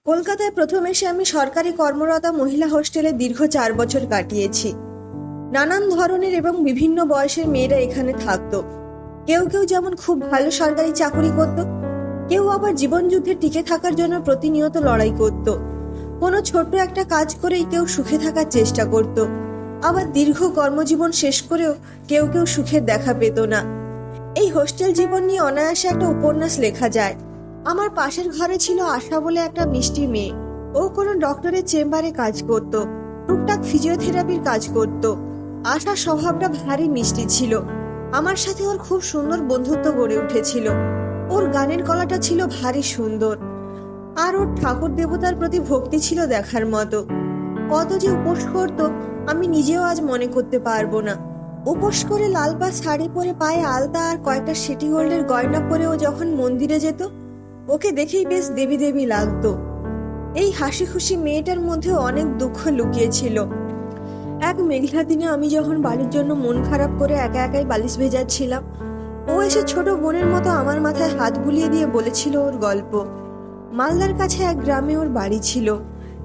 কলকাতায় প্রথম এসে আমি সরকারি কর্মরতা মহিলা হোস্টেলে দীর্ঘ 4 বছর কাটিয়েছি। নানান ধরনের এবং বিভিন্ন বয়সের মেয়েরা এখানে থাকতো। কেউ কেউ যেমন খুব ভালো সরকারি চাকরি করত, কেউ আবার জীবনযুদ্ধে টিকে থাকার জন্য প্রতিনিয়ত লড়াই করত। কোনো ছোট্ট একটা কাজ করেই কেউ সুখে থাকার চেষ্টা করত, আবার দীর্ঘ কর্মজীবন শেষ করেও কেউ কেউ সুখের দেখা পেত না। এই হোস্টেল জীবন নিয়ে অনায়াসে একটা উপন্যাস লেখা যায়। আমার পাশের ঘরে ছিল আশা বলে একটা মিষ্টি মেয়ে। ও কোনো ডক্টরের চেম্বারে কাজ করত, টুকটাক ফিজিওথেরাপির কাজ করত। আশার স্বভাবটা ভারী মিষ্টি ছিল। আমার সাথে ওর খুব সুন্দর বন্ধুত্ব গড়ে উঠেছিল। ওর গানের গলাটা ছিল ভারী সুন্দর, আর ওর ঠাকুর দেবতার প্রতি ভক্তি ছিল দেখার মতো। কত যে উপোস করত আমি নিজেও আজ মনে করতে পারবো না। উপোস করে লাল পাড় শাড়ি পরে পায়ে আলতা আর কয়েকটা সিটি গোল্ডের গয়না পরে ও যখন মন্দিরে যেত, ওকে দেখেই বেশ দেবী দেবী লাগতো। এই হাসি খুশি মেয়েটার মধ্যেও অনেক দুঃখ লুকিয়েছিল। এক মেঘলা দিনে আমি যখন বাড়ির জন্য মন খারাপ করে একা একাই বালিশ ভেজাচ্ছিলাম, ও এসে ছোট বোনের মতো আমার মাথায় হাত বুলিয়ে দিয়ে বলেছিল ওর গল্প। মালদার কাছে এক গ্রামে ওর বাড়ি ছিল,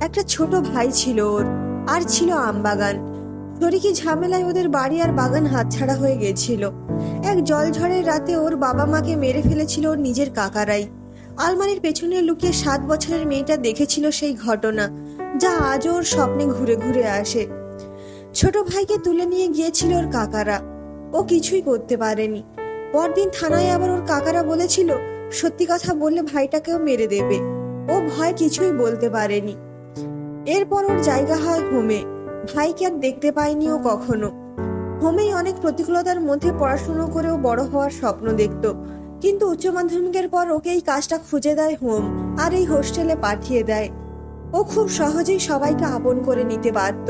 একটা ছোট ভাই ছিল ওর, আর ছিল আমবাগান। শরিকি ঝামেলায় ওদের বাড়ি আর বাগান হাতছাড়া হয়ে গেছিল। এক জলঝড়ের রাতে ওর বাবা মাকে মেরে ফেলেছিল ওর নিজের কাকারাই। আলমারির পেছনে লুকিয়ে 7 বছরের মেয়েটা দেখেছিল সেই ঘটনা, যা আজও ওর স্বপ্নে ঘুরে ঘুরে আসে। ছোট ভাইকে তুলে নিয়ে গিয়েছিল ওর কাকারা, ও কিছুই করতে পারেনি। পরদিন থানায় আবার ওর কাকারা বলেছিল সত্যি কথা বললে ভাইটাকেও মেরে দেবে। ও ভয় কিছুই বলতে পারেনি। এরপর ওর জায়গা হয় হোমে। ভাইকে আর দেখতে পায়নি ও কখনো। হোমেই অনেক প্রতিকূলতার মধ্যে পড়াশুনো করেও বড় হওয়ার স্বপ্ন দেখত, কিন্তু উচ্চ মাধ্যমিকের পর ওকে এই কাজটা খুঁজে দেয় হোম, আর এই হোস্টেলে পাঠিয়ে দেয়। ও খুব সহজেই সবাইকে আপন করে নিতে পারত,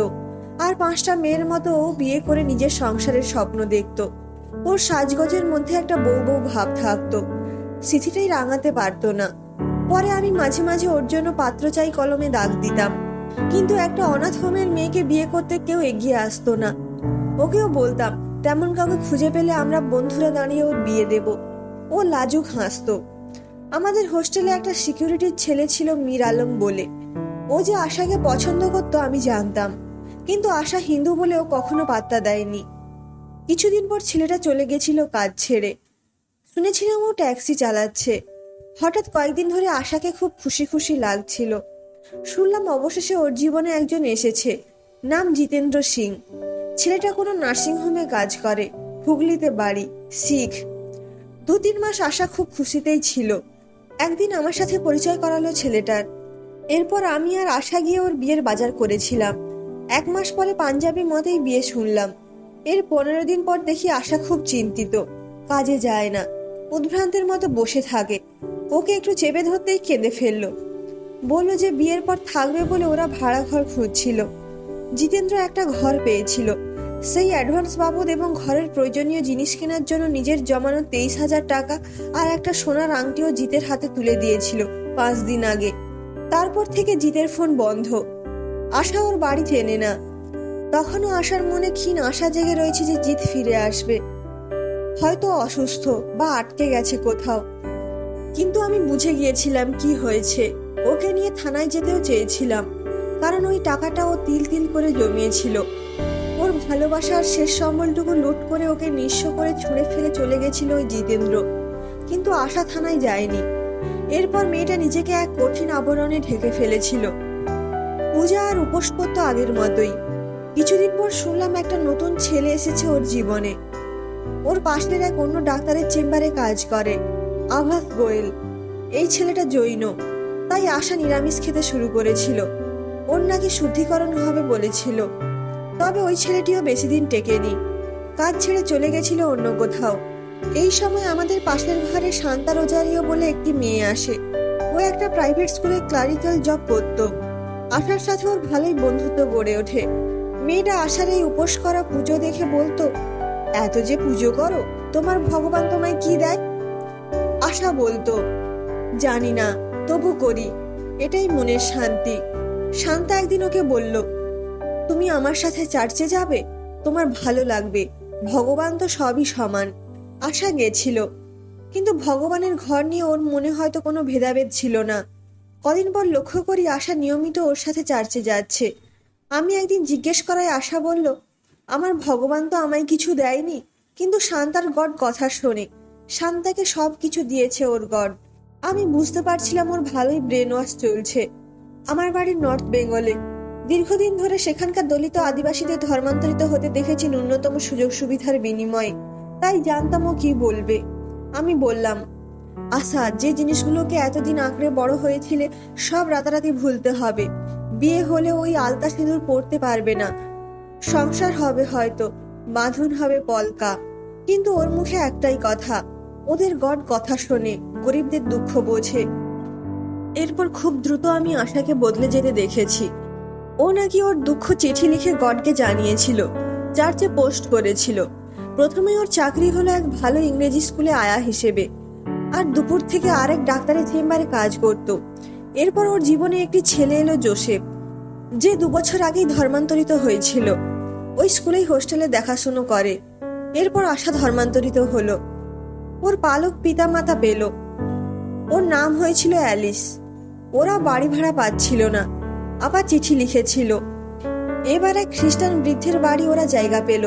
আর 5টা মেয়ের মতো ও বিয়ে করে নিজের সংসারের স্বপ্ন দেখত। ওর সাজগোজের মধ্যে একটা বউ বউ ভাব থাকতো, স্মৃতিটাই রাঙাতে পারতো না। পরে আমি মাঝে মাঝে ওর জন্য পাত্র চাই কলমে দাগ দিতাম, কিন্তু একটা অনাথ হোমের মেয়েকে বিয়ে করতে কেউ এগিয়ে আসতো না। ওকেও বলতাম তেমন কাউকে খুঁজে পেলে আমরা বন্ধুরা দাঁড়িয়ে ওর বিয়ে দেব। ও লাজুক হাসতো। আমাদের হোস্টেলে একটা সিকিউরিটির ছেলে ছিল মীর আলম বলে। ও যে আশাকে পছন্দ করতো আমি জানতাম, কিন্তু আশা হিন্দু বলে ও কখনো পাত্তা দেয়নি। কিছুদিন পর ছেলেটা চলে গেছিল কাজ ছেড়ে। শুনেছিলাম ও ট্যাক্সি চালাচ্ছে। হঠাৎ কয়েকদিন ধরে আশাকে খুব খুশি খুশি লাগছিল। শুনলাম অবশেষে ওর জীবনে একজন এসেছে, নাম জিতেন্দ্র সিং। ছেলেটা কোনো নার্সিংহোমে কাজ করে, হুগলিতে বাড়ি, শিখ। 2-3 মাস আশা খুব খুশিতেই ছিল। একদিন আমার সাথে পরিচয় করালো ছেলেটার। এরপর আমি আর আশা গিয়ে ওর বিয়ের বাজার করেছিলাম। 1 মাস পরে পাঞ্জাবি মতেই বিয়ে শুনলাম। এর 15 দিন পর দেখি আশা খুব চিন্তিত, কাজে যায় না, উদ্ভ্রান্তের মতো বসে থাকে। ওকে একটু চেপে ধরতেই কেঁদে ফেললো। বলল যে বিয়ের পর থাকবে বলে ওরা ভাড়া ঘর খুঁজছিল। জিতেন্দ্র একটা ঘর পেয়েছিল। সেই অ্যাডভান্স বাবদ এবং ঘরের প্রয়োজনীয় জিনিস কেনার জন্য নিজের জমানো 23,000 টাকা আর একটা সোনার আংটিও জিতের হাতে তুলে দিয়েছিল 5 দিন আগে। তারপর থেকে জিতের ফোন বন্ধ। আশা ওর বাড়ি চেনে না। তখনও আশার মনে ক্ষীণ আশা জেগে রয়েছে যে জিত ফিরে আসবে, হয়তো অসুস্থ বা আটকে গেছে কোথাও। কিন্তু আমি বুঝে গিয়েছিলাম কি হয়েছে। ওকে নিয়ে থানায় যেতেও চেয়েছিলাম, কারণ ওই টাকাটা ও তিল তিল করে জমিয়েছিল। ওর ভালোবাসার শেষ সম্বলটুকু লুট করে ওকে নিঃস্ব করে ছুঁড়ে ফেলে চলে গেছিল ওই জিতেন্দ্র। কিন্তু আশা থানায় যায়নি। এরপর মেয়েটা নিজেকে এক কঠিন আবরণে ঢেকে ফেলেছিল। পূজা আর উপোস করতো আগের মতোই। কিছুদিন পর শুনলাম একটা নতুন ছেলে এসেছে ওর জীবনে। ওর পাশের এক অন্য ডাক্তারের চেম্বারে কাজ করে, আভাস গোয়েল। এই ছেলেটা জৈন, তাই আশা নিরামিষ খেতে শুরু করেছিল। ওর নাকি শুদ্ধিকরণ হবে বলেছিল। তবে ওই ছেলেটিও বেশি দিন টেকেনি, কাজ ছেড়ে চলে গেছিল অন্য কোথাও। এই সময় আমাদের পাশের ঘরে শান্তা রোজারিও বলে একটি মেয়ে আসে। ও একটা প্রাইভেট স্কুলে ক্লারিক্যাল জব করতো। আশার সাথে ওর ভালোই বন্ধুত্ব গড়ে ওঠে। মেয়েটা আশার এই উপোস করা পুজো দেখে বলতো, এত যে পুজো করো, তোমার ভগবান তোমায় কি দেয়? আশা বলতো, জানি না, তবু করি, এটাই মনের শান্তি। শান্তা একদিন ওকে বলল, তুমি আমার সাথে চার্চে যাবে, তোমার ভালো লাগবে, ভগবান তো সবই সমান। আশা গেছিল, কিন্তু ভগবানের ঘর নিয়ে ওর মনে হয়তো কোনো ভেদাভেদ ছিল না। কদিন পর লক্ষ্য করি আশা নিয়মিত ওর সাথে চার্চে যাচ্ছে। আমি একদিন জিজ্ঞেস করায় আশা বলল, আমার ভগবান তো আমায় কিছু দেয়নি, কিন্তু শান্তার গড কথা শোনে। শান্তাকে সব কিছু দিয়েছে ওর গড। আমি বুঝতে পারছিলাম ওর ভালোই ব্রেন ওয়াশ চলছে। আমার বাড়ি নর্থ বেঙ্গলে। দীর্ঘদিন ধরে সেখানকার দলিত আদিবাসীদের ধর্মান্তরিত হতে দেখেছি ন্যূনতম সুযোগ সুবিধার বিনিময়ে, তাই জানতাম ও কি বলবে। আমি বললাম, আশা, যে জিনিসগুলোকে এতদিন আঁকড়ে বড় হয়েছিলে সব রাতারাতি ভুলতে হবে। বিয়ে হলে ওই আলতা সিঁদুর পরতে পারবে না, সংসার হবে হয়তো, বাঁধন হবে পলকা, কিন্তু ওর মুখে একটাই কথা, ওদের গড কথা শোনে, গরিবদের দুঃখ বোঝে। এরপর খুব দ্রুত আমি আশাকে বদলে যেতে দেখেছি। ও নাকি ওর দুঃখ চিঠি লিখে গডকে জানিয়েছিল, চার্চে পোস্ট করেছিল। প্রথমে ওর চাকরি হলো এক ভালো ইংরেজি স্কুলে আয়া হিসেবে, আর দুপুর থেকে আরেক ডাক্তারের চেম্বারে কাজ করত। এরপর ওর জীবনে একটি ছেলে এলো, জোসেফ, যে 2 বছর আগেই ধর্মান্তরিত হয়েছিল। ওই স্কুলেই হোস্টেলে দেখাশুনো করে। এরপর আশা ধর্মান্তরিত হলো, ওর পালক পিতা মাতা পেল। ওর নাম হয়েছিল অ্যালিস। ওরা বাড়ি ভাড়া পাচ্ছিল না, আবার চিঠি লিখেছিল। এবার এক খ্রিস্টান বৃদ্ধের বাড়ি ওরা জায়গা পেল,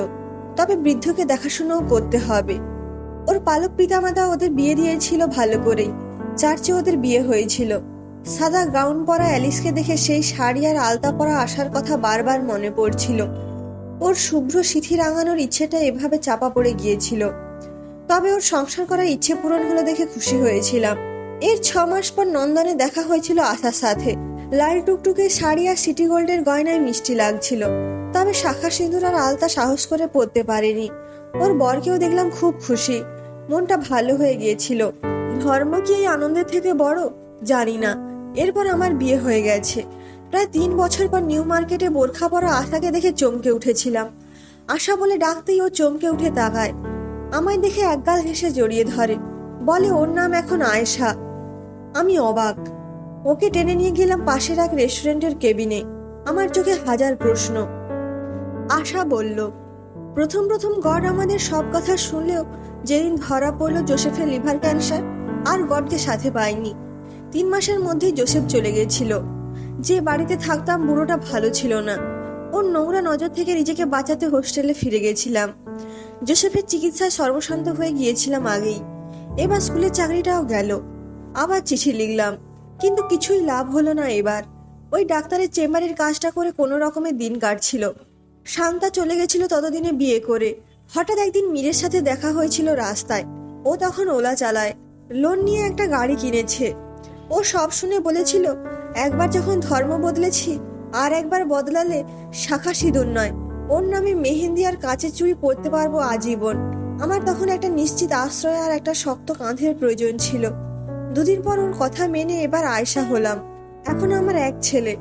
তবে বৃদ্ধকে দেখাশুনোও করতে হবে। ওর পালক পিতামাতা ওদের বিয়ে দিয়েছিল ভালো করেই, চার্চে ওদের বিয়ে হয়েছিল। সাদা গাউন পরা অ্যালিসকে দেখে সেই শাড়ি আর আলতা পরা আশার কথা বারবার মনে পড়ছিল। ওর শুভ্র সিথি রাঙানোর ইচ্ছেটা এভাবে চাপা পড়ে গিয়েছিল। তবে ওর সংসার করার ইচ্ছে পূরণ হলো দেখে খুশি হয়েছিলাম। এর 6 মাস পর নন্দনে দেখা হয়েছিল আশার সাথে। লাল টুকটুকে শাড়ি আর সিটি গোল্ডের গয়নায় মিষ্টি লাগছিল, তবে শাখা সিঁদুর আর আলতা সাহস করে পরতে পারেনি। ওর বরকেও দেখলাম খুব খুশি, মনটা ভালো হয়ে গিয়েছিল। ধর্ম কি এই আনন্দের থেকে বড়? জানি না। এরপর আমার বিয়ে হয়ে গেছে। প্রায় 3 বছর পর নিউ মার্কেটে বোরখা পরা আশাকে দেখে চমকে উঠেছিলাম। আশা বলে ডাকতেই ও চমকে উঠে তাকায়, আমায় দেখে একগাল হেসে জড়িয়ে ধরে, বলে ওর নাম এখন আয়েশা। আমি অবাক। ওকে টেনে নিয়ে গেলাম পাশের এক রেস্টুরেন্টের কেবিনে। আমার চোখে হাজার প্রশ্ন। আশা বলল, প্রথম প্রথম গড আমাদের সব কথা শুনলেও যেদিন ধরা পড়লো জোসেফের লিভার ক্যান্সার, আর গডকে সাথে পাইনি। 3 মাসের মধ্যেই জোসেফ চলে গেছিল। যে বাড়িতে থাকতাম বুড়োটা ভালো ছিল না। ওর নোংরা নজর থেকে নিজেকে বাঁচাতে হোস্টেলে ফিরে গেছিলাম। জোসেফের চিকিৎসায় সর্বশান্ত হয়ে গিয়েছিলাম আগেই। এবার স্কুলের চাকরিটাও গেল। আবার চিঠি লিখলাম, কিন্তু কিছুই লাভ হলো না। এবার ওই ডাক্তারের চেম্বারের কাজটা করে কোনো রকমে দিন কাটছিল। শান্তা চলে গেছিল ততদিনে বিয়ে করে। হঠাৎ একদিন মীরের সাথে দেখা হয়েছিল রাস্তায়। ও তখন ওলা চালায়, লোন নিয়ে একটা গাড়ি কিনেছে। ও সব শুনে বলেছিল, একবার যখন ধর্ম বদলেছি আর একবার বদলালে শাখা সিঁদুর নয়, ওর নামে মেহেন্দি আর কাঁচের চুড়ি পরতে পারবো আজীবন। আমার তখন একটা নিশ্চিত আশ্রয় আর একটা শক্ত কাঁধের প্রয়োজন ছিল। 2 দিন পর ওর কথা মেনে এবার আয়েশা হলাম। এখন আমার এক ছেলে।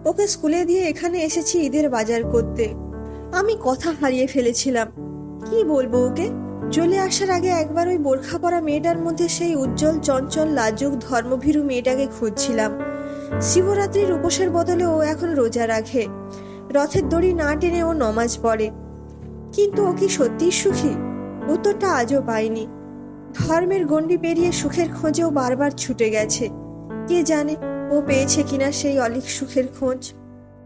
ওকে স্কুলে দিয়ে এখানে এসেছি ঈদের বাজার করতে। আমি কথা হারিয়ে ফেলেছিলাম, কি বলবো ওকে। চলে আসার আগে একবার ওই বোরখা পরা মেয়েটার মধ্যে সেই উজ্জ্বল, চঞ্চল, লাজুক, ধর্মভীরু মেয়েটাকে খুঁজছিলাম। শিবরাত্রির উপোসের বদলে ও এখন রোজা রাখে। রথের দড়ি না টেনে ও নমাজ পড়ে। কিন্তু ও কি সত্যিই সুখী? উত্তরটা আজও পাইনি। ধর্মের গণ্ডি পেরিয়ে সুখের খোঁজেও বারবার ছুটে গেছে। কে জানে ও পেয়েছে কিনা সেই অলিক সুখের খোঁজ।